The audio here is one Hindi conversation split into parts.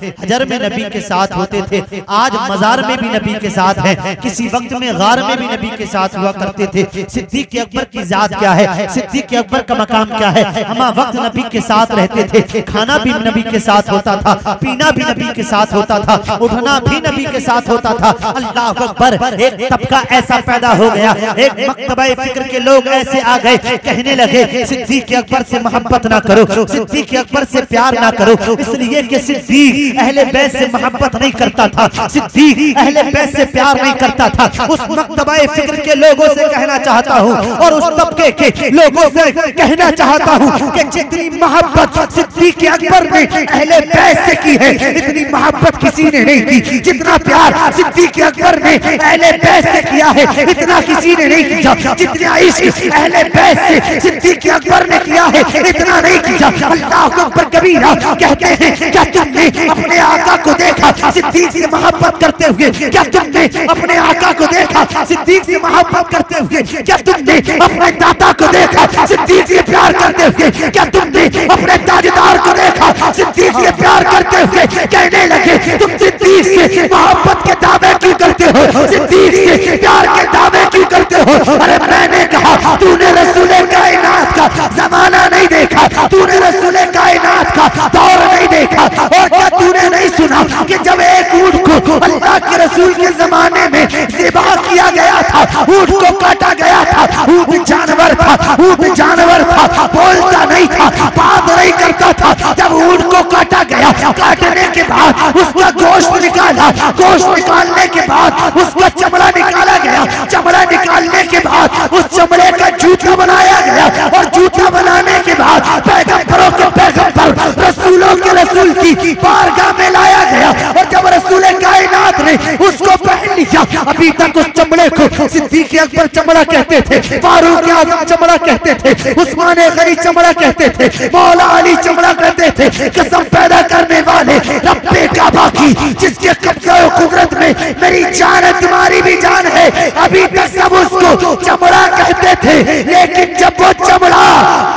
हजर में नबी के साथ होते थे, आज मजार में भी नबी के साथ हैं, किसी वक्त में गार में भी नबी के साथ हुआ करते थे। सिद्दीक अकबर की जात क्या है, सिद्दीक अकबर का मकाम क्या है? हम वक्त नबी के साथ रहते थे, खाना भी नबी के साथ होता था, पीना भी नबी के साथ होता था, उठना भी नबी के साथ होता था। अल्लाह अकबर, एक तबका ऐसा पैदा हो गया, एक मकतबा फिक्र के लोग ऐसे आ गए, कहने लगे सिद्दीक अकबर से मोहब्बत ना करो, सिद्दीक अकबर से प्यार ना करो, इसलिए कि सिद्दीक अहले बैत से मोहब्बत नहीं करता था, सिद्दीक अहले बैत से प्यार नहीं करता था। उस मकतबा फिक्र के लोगों से कहना चाहता हूँ और उस तबके के लोगों से कहना चाहता हूँ कि जितनी मोहब्बत सिद्दीक अकबर ने अहले बैत से की है, इतनी मोहब्बत किसी ने नहीं की। जितना प्यार सिद्दीक अकबर ने अहले बैत से किया है, इतना किसी ने नहीं किया। जितना इश्क अहले बैत से सिद्दीक अकबर ने किया है, इतना नहीं किया। अल्लाह अकबर कबीरा कहते हैं, क्या तुमने अपने आका को देखा सिद्दीक से मोहब्बत करते हुए? क्या तुमने अपने आका को देखा सिद्दीक से मोहब्बत करते हुए? क्या तुमने अपने दादा को देखा सिद्दीक से प्यार करते हुए? क्या तुमने अपने ताजदार को देखा सिद्दीक से प्यार करते हुए? कहने लगे तुम सिद्दीक से मोहब्बत के दावे क्यों करते हो, सिद्दीक से प्यार के दावे क्यों करते हो? अरे मैंने कहा तूने रसूले कायनात का जमाना नहीं देखा, तूने रसूले कायनात का दौर नहीं देखा, और क्या तूने नहीं सुना कि जब एक ऊंट को अल्लाह के रसूल के जमाने में ज़िबा किया गया था, ऊंट को काटा गया था, ऊंट जानवर था, ऊंट जानवर था, बोलता नहीं था, बात नहीं करता था। जब ऊंट को काटा गया, काटने के बाद उसका गोश्त निकाला, गोश्त निकालने के बाद उसका चमड़ा निकाला गया, चमड़ा निकालने के बाद उस चमड़े का जूता बनाया गया, और जूता बनाने के बाद पैगंबरों के पैगंबर रसूलों के रसूल की बारगाह में लाया गया, और जब रसूल कायनात ने उसको पहन लिया, अभी तक उस चमड़े को सिद्दीक अकबर चमड़ा कहते थे, फारूक आजम चमड़ा कहते थे, उस्मान गनी चमड़ा कहते थे, मौला अली चमड़ा कहते थे। कसम पैदा करने वाले रब्बे काबा की, जिसके कब्जा और कुदरत में मेरी जान है, तुम्हारी भी जान है, अभी तक सब उसको चमड़ा कहते थे, लेकिन जब वो चमड़ा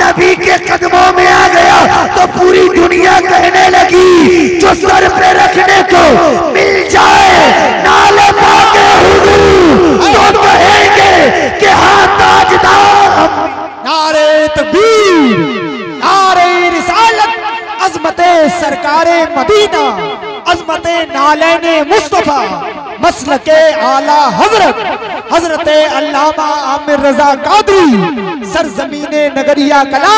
नबी के कदमों में आ गया तो पूरी दुनिया कहने लगी जो सर पे रखने को मिल जाए नाले पाके हुजूर, तो कहेंगे कि हाँ ताजदार। नारे तकबीर, नारे रिसालत, अज़मते सरकारे मदीना, अज़मते नालैने मुस्तफा, मसलके आला हजरत हजरत अल्लामा आमिर रजा कादरी, सरजमीने नगरिया कला।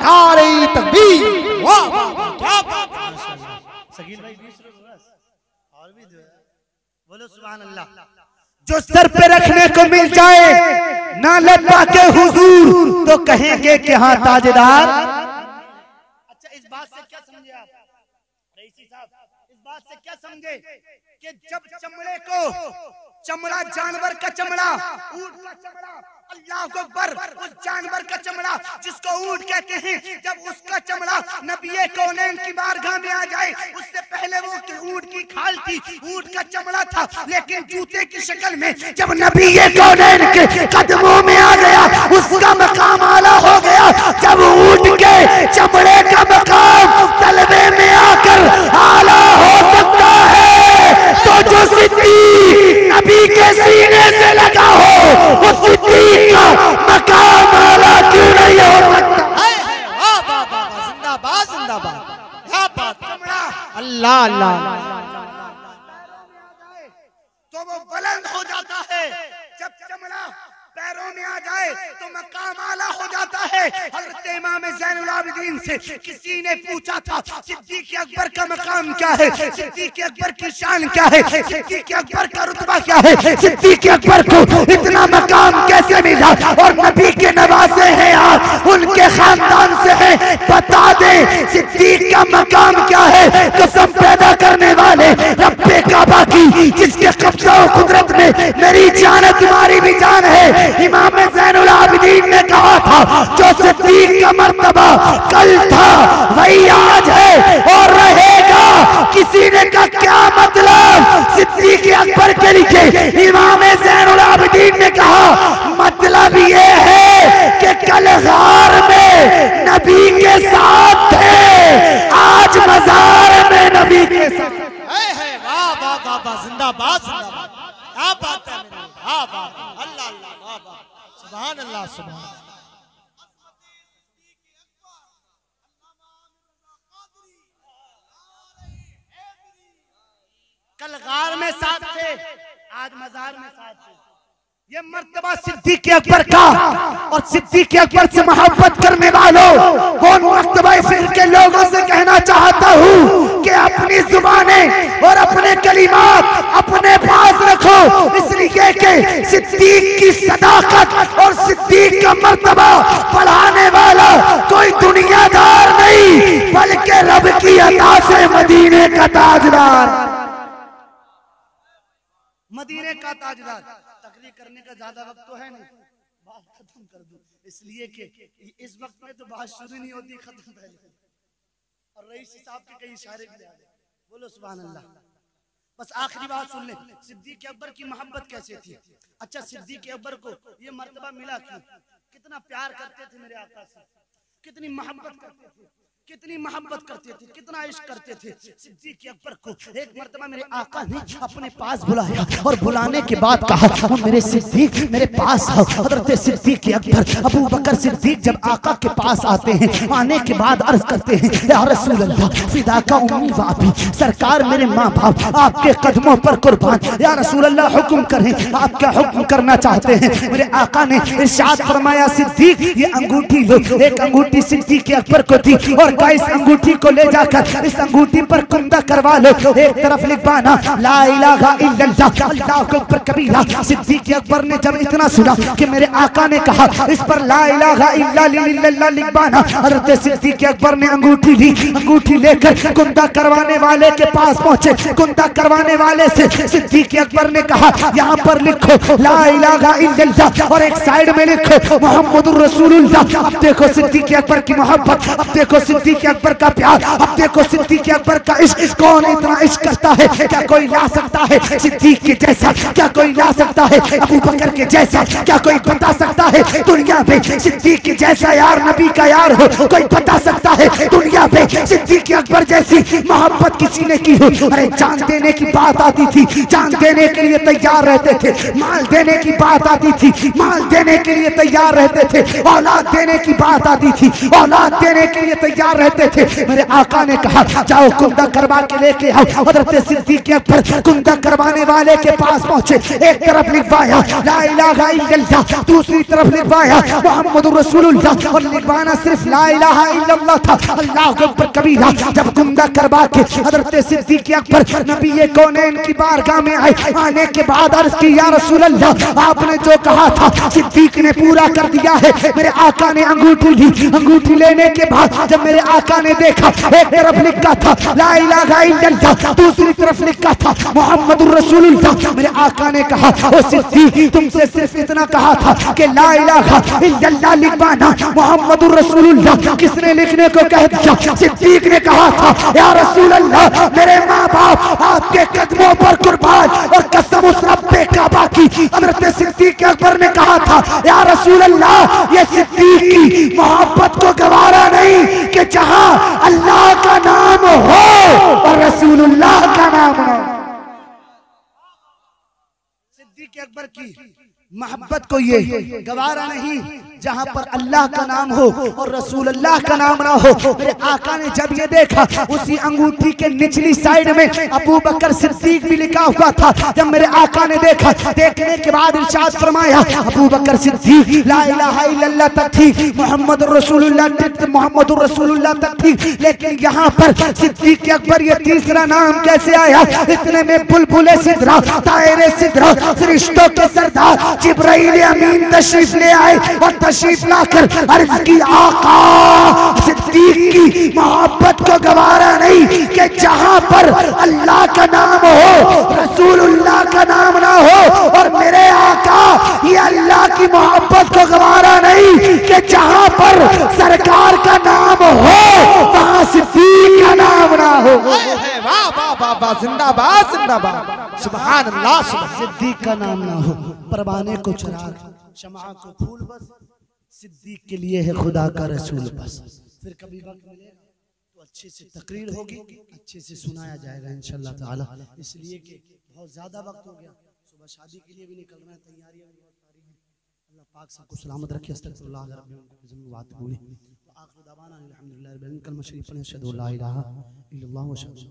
नारे तकबीर, वाह क्या बात है। सगीर भाई 20 और भी बोलो सुभान अल्लाह। जो सर पे रखने को मिल जाए नाले पाके हुजूर, तो कहेंगे कि हाँ ताजदार। अच्छा, इस बात से क्या समझे आप रईसी साहब, इस बात से क्या समझे कि जब चमड़े को, चमड़ा जानवर का चमड़ा, ऊंट का चमड़ा, अल्लाह को अकबर, उस जानवर का चमड़ा जिसको ऊंट कहते हैं, जब उसका चमड़ा नबी कौनैन की बारगाह में आ जाए, उससे पहले वो ऊंट की खाल थी, ऊंट का चमड़ा था, लेकिन जूते की शक्ल में जब नबी कौनैन के कदमों में आ गया, उसका मकाम आला हो गया। जब ऊंट के चमड़े का मकाम तलबे में आकर आला हो सकता है, तो जो सिद्दीक नबी के सीने से लगा हो, वो सिद्दीक का मकाम आला क्यों नहीं हो सकता? जिंदाबाद जिंदाबाद, क्या बात, अल्लाह अल्लाह। तो वो बुलंद हो जाता है, जब चमड़ा पैरों में आ जाए तो मकाम आला हो जाता है। हज़रत इमाम ज़ैनुल आबिदीन से किसी ने पूछा था सिद्दीक अकबर का मकाम क्या है, सिद्दीक अकबर की शान क्या है, सिद्दीक अकबर का रुतबा क्या है, सिद्दीक अकबर को इतना मकाम कैसे मिला, और नबी के नवासे हैं आप, उनके खानदान से हैं, बता दे सिद्दीक का मकाम क्या है। कसम पैदा करने वाले रब्बे काबा की, जिसके कब्जा और कुदरत में मेरी जान है, तुम्हारी भी जान है। इमाम ज़ैनुल आबिदीन ने कहा था जो सिद्दीक का मर्तबा कल था वही आज है और रहेगा। किसी ने कहा क्या मतलब, सिद्दीक अकबर के लिखे इमाम ज़ैनुल आबिदीन ने कहा मतलब ये है कि कल गार में नबी के साथ थे, आज मजार में नबी के साथ। वाह वाह वाह वाह, जिंदाबाद जिंदाबाद, क्या बात है मेरे, वाह वाह अल्लाह अल्लाह, वाह वाह, सुभान अल्लाह सुभान। कल गार में साथ थे, आज मजार में साथ थे। ये मर्तबा सिद्दीक अकबर का और सिद्दीक अकबर से मोहब्बत करने वालों, कौन मर्तबा फिर के लोगों से कहना चाहता हूँ कि अपनी जुबानें और अपने कलिमात अपने पास रखो, इसलिए कि सिद्दीक की सदाकत और सिद्दीक का मर्तबा बढ़ाने वाला कोई दुनियादार नहीं, बल्कि रब की अता से मदीने का ताजदार, मदीने का ताजदार। तकरीर करने का ज्यादा वक्त तो है नहीं, बात खत्म कर दूं, इसलिए कि इस वक्त में तो बात शुरू नहीं होती, खत्म पहले। और रईस साहब के कई इशारे भी याद है, बोलो सुभान अल्लाह। बस आखिरी बात सुन ले, सिद्दीक अकबर की मोहब्बत कैसे थी। अच्छा, सिद्दीक अकबर को ये मर्तबा मिला क्यों? कितना प्यार करते थे मेरे आका से, कितनी मोहब्बत करते थे, कितनी मोहब्बत करते थे, कितना इश्क करते थे। सिद्दीक अकबर को एक मर्तबा मेरे आका ने अपने पास बुलाया और बुलाने के बाद कहा, वो मेरे सिद्दीक मेरे पास आओ। हजरत सिद्दीक अकबर अबू बकर सिद्दीक जब आका के पास आते हैं, आने के बाद अर्ज करते हैं, या रसूल अल्लाह फिदा का उम्मी व अबी, सरकार मेरे माँ बाप आपके कदमों पर कुर्बान, या रसूल अल्लाह हुक्म करें, आप क्या हुक्म करना चाहते हैं। मेरे आका ने इरशाद फरमाया, सिद्दीक ये अंगूठी लो। एक अंगूठी सिद्दीक अकबर को दी और का इस अंगूठी को ले जाकर इस अंगूठी पर कुंदा करवा लो। एक तरफ लिखवाना ला इलाहा इल्लल्लाह अल्लाहु अकबर कबीरा। सिद्दीक अकबर ने जब इतना सुना कि मेरे आका ने कहा इस पर ला इलाहा इल्लल्लाह लिखवाना, हज़रत सिद्दीक अकबर ने अंगूठी ली। अंगूठी लेकर कुंदा करवाने वाले के पास पहुंचे। कुंदा करवाने वाले से सिद्दीक अकबर ने कहा, यहाँ पर लिखो ला इलाहा इल्लल्लाह और एक साइड में लिखो मुहम्मदुर रसूलुल्लाह। अब देखो सिद्दीक अकबर की मोहब्बत, अब देखो सिद्दीक अकबर का प्यार, अब देखो सिद्दीक अकबर का इश्क। कौन इतना इश्क करता है? क्या कोई ला सकता है सिद्दीक के जैसा? क्या कोई ला सकता है अबू बकर के जैसा? क्या कोई बता सकता है दुनिया में सिद्दीक के जैसा यार नबी का यार हो? कोई बता सकता है दुनिया में सिद्दीक अकबर जैसी मोहब्बत किसी ने की हो? अरे जान देने की बात आती थी, जान देने के लिए तैयार रहते थे। माल देने की बात आती थी, माल देने के लिए तैयार रहते थे। औलाद देने की बात आती थी, औलाद देने के लिए तैयार रहते थे। मेरे आका ने कहा जाओ कुंदा करवा के लेके आओ। हज़रत सिद्दीक अकबर कुंदा करवाने वाले के पास पहुंचे। एक तरफ लिखवाया ला इलाहा इल्लल्लाह, दूसरी तरफ लिखवाया मुहम्मदुर रसूलुल्लाह। और लिखवाना सिर्फ ला इलाहा इल्लल्लाह था, अल्लाहु अकबर कबीरा। जब कुंदा करवा के हज़रत सिद्दीक अकबर नबी कौनैन की बारगाह में आए, आने के बाद अर्ज की या रसूल अल्लाह आपने जो कहा था सिद्दीक ने पूरा कर दिया है। मेरे आका ने अंगूठी ली। अंगूठी लेने के बाद जब मेरे आका ने देखा, एक तरफ लिखा था ला इलाहा इल्लल्लाह, दूसरी तरफ लिखा था मुहम्मदुर रसूलुल्लाह। मेरे आका ने कहा ओ सिद्दीक तुमसे सिर्फ इतना कहा था कि ला इलाहा इल्लल्लाह लिखवाना, मुहम्मदुर रसूलुल्लाह किसने लिखने को कह दिया? सिद्दीक ने कहा था या रसूल अल्लाह मेरे माँ बाप आपके कदमों पर कुर्बान, और कसम उस रब्बे काबा की। हज़रत सिद्दीक अकबर ने कहा था या रसूल अल्लाह ये सिद्दीक की मोहब्बत को गवारा नहीं कि जहां अल्लाह का नाम हो और रसूलुल्लाह का नाम हो। सिद्दीक अकबर की मोहब्बत को ये गवारा नहीं जहां पर अल्लाह का नाम हो और रसूल अल्लाह का नाम ना हो। मेरे आका ने जब ये देखा, उसी अंगूठी के निचली साइड में अबू बकर सिद्दीक भी लिखा हुआ था। जब मेरे आका ने देखा, देखने के बाद इरशाद फरमाया अबू बकर सिद्दीक ला इलाहा इल्लल्लाह तक थी, मुहम्मदुर रसूलुल्लाह तक थी, लेकिन यहाँ पर सिद्दीक अकबर ये तीसरा नाम कैसे आया? इतने में बुलबुले सिदरा, तायरे सिदरा, फरिश्तों के सरदार जिब्राइल अमीन तशरीफ ले आए और तशरीफ लाकर अर्ज की आका सिद्दीक की मोहब्बत को गवारा नहीं कि जहां पर अल्लाह का नाम हो रसूलुल्लाह का नाम ना हो। और मेरे आका ये अल्लाह की मोहब्बत को गवारा नहीं कि जहां पर सरकार का नाम हो वहां सिद्दीक का नाम ना हो। वाह वाह वाह वाह, जिंदाबाद जिंदाबाद, सुभान अल्लाह। सिद्दीक का नाम ना हो, परवाने को चिराग, शमा को फूल, बस सिद्दीक के लिए है खुदा का रसूल बस। फिर कभी वक्त मिलेगा तो अच्छे से तकरीर होगी, अच्छे से सुनाया जाएगा इंशाअल्लाह ताला। इसलिए कि बहुत ज़्यादा वक्त हो गया, सुबह शादी के लिए भी निकल रहे हैं, तैयारियां भी बहुत सारी हैं। अल्लाह पाक सबको सलामत रखे। अस्तगफिरुल्लाह रब्बी उनको ज़मीन बात बोले। आखिर दवाना अल्हम्दुलिल्लाह रब्बिल आलमीन। कलमा शरीफ पढ़ें, अशहदु अल्ला इलाहा इल्लल्लाह व अशहदु